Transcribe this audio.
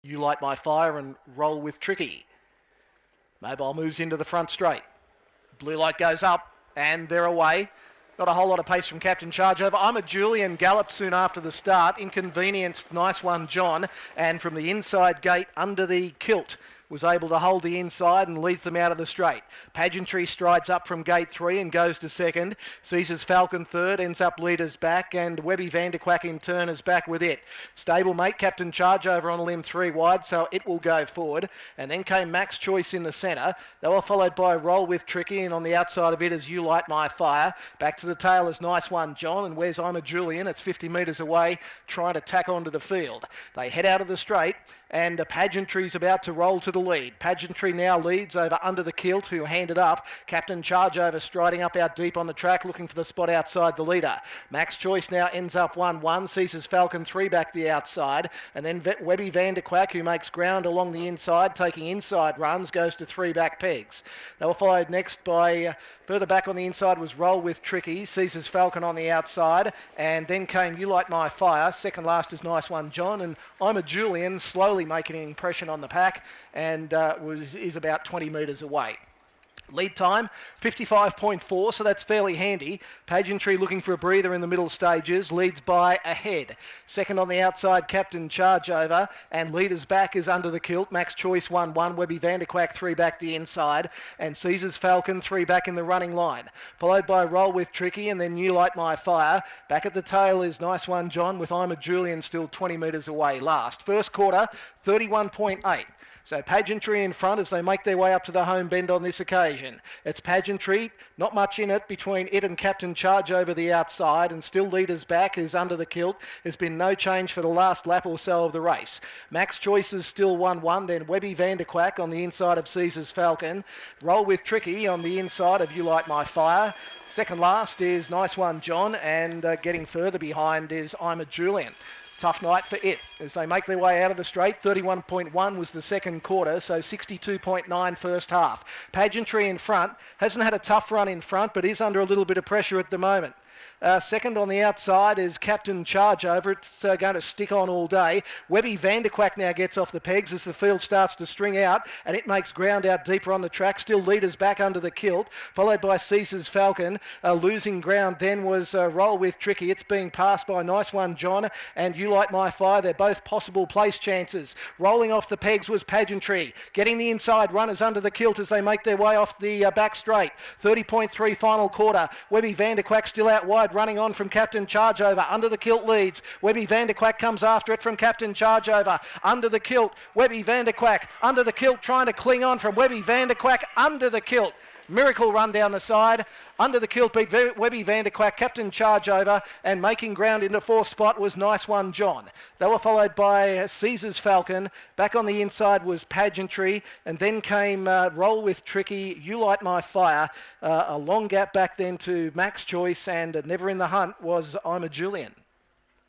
You Light My Fire and Roll With Tricky. Mobile moves into the front straight. Blue light goes up and they're away. Not a whole lot of pace from Captain Chargeover. I'm a Julian galloped soon after the start. Inconvenienced, nice one, John. And from the inside gate under the kilt, was able to hold the inside and leads them out of the straight. Pageantry strides up from gate 3 and goes to second. Caesar's Falcon third, ends up leaders back, and Webby Vanderquack in turn is back with it. Stablemate, Captain Chargeover on a limb 3 wide, so it will go forward. And then came Max Choice in the centre. They were followed by Roll With Tricky, and on the outside of it is You Light My Fire. Back to the tail is Nice One, John, and where's I'm a Julian? It's 50 metres away, trying to tack onto the field. They head out of the straight, and Pageantry's about to roll to the lead. Pageantry now leads over Under the Kilt, who handed up. Captain Chargeover striding up out deep on the track, looking for the spot outside the leader. Max Choice now ends up 1-1. Caesar's Falcon 3 back the outside. And then Webby Vanderquack, who makes ground along the inside, taking inside runs, goes to 3 back pegs. They were followed next by, further back on the inside was Roll With Tricky. Caesar's Falcon on the outside. And then came You Light My Fire. Second last is Nice One, John. And I'm a Julian, slowly making an impression on the pack, and is about 20 metres away. Lead time, 55.4, so that's fairly handy. Pageantry looking for a breather in the middle stages, leads by a head. Second on the outside, Captain Chargeover, and leaders back is Under the Kilt. Max Choice 1-1, Webby Vanderquack 3 back the inside, and Caesar's Falcon 3 back in the running line. Followed by Roll With Tricky, and then You Light My Fire. Back at the tail is Nice One, John, with I'm a Julian still 20 metres away last. First quarter, 31.8. So Pageantry in front as they make their way up to the home bend on this occasion. It's Pageantry, not much in it between it and Captain Chargeover the outside, and still leaders back is Under the Kilt. There's been no change for the last lap or so of the race. Max Choice is still 1-1, then Webby Vanderquack on the inside of Caesar's Falcon. Roll With Tricky on the inside of You Light My Fire. Second last is Nice One, John, and getting further behind is I'm a Julian. Tough night for it as they make their way out of the straight. 31.1 was the second quarter, so 62.9 first half. Pageantry in front. Hasn't had a tough run in front, but is under a little bit of pressure at the moment. Second on the outside is Captain Chargeover. It's going to stick on all day. Webby Vanderquack now gets off the pegs as the field starts to string out, and it makes ground out deeper on the track. Still leaders back Under the Kilt, followed by Caesar's Falcon. Losing ground then was Roll With Tricky. It's being passed by Nice One, John, and You Light My Fire. They're both possible place chances. Rolling off the pegs was Pageantry. Getting the inside runners Under the Kilt as they make their way off the back straight. 30.3 final quarter. Webby Vanderquack still out wide, running on from Captain Chargeover. Under the Kilt leads. Webby Vanderquack comes after it from Captain Chargeover. Under the Kilt, Webby Vanderquack. Under the Kilt trying to cling on from Webby Vanderquack. Under the Kilt. Miracle run down the side. Under the Kilt beat Webby Vanderquack, Captain Chargeover, and making ground into fourth spot was Nice One, John. They were followed by Caesar's Falcon. Back on the inside was Pageantry, and then came Roll With Tricky, You Light My Fire. A long gap back then to Max Choice, and never in the hunt was I'm a Julian.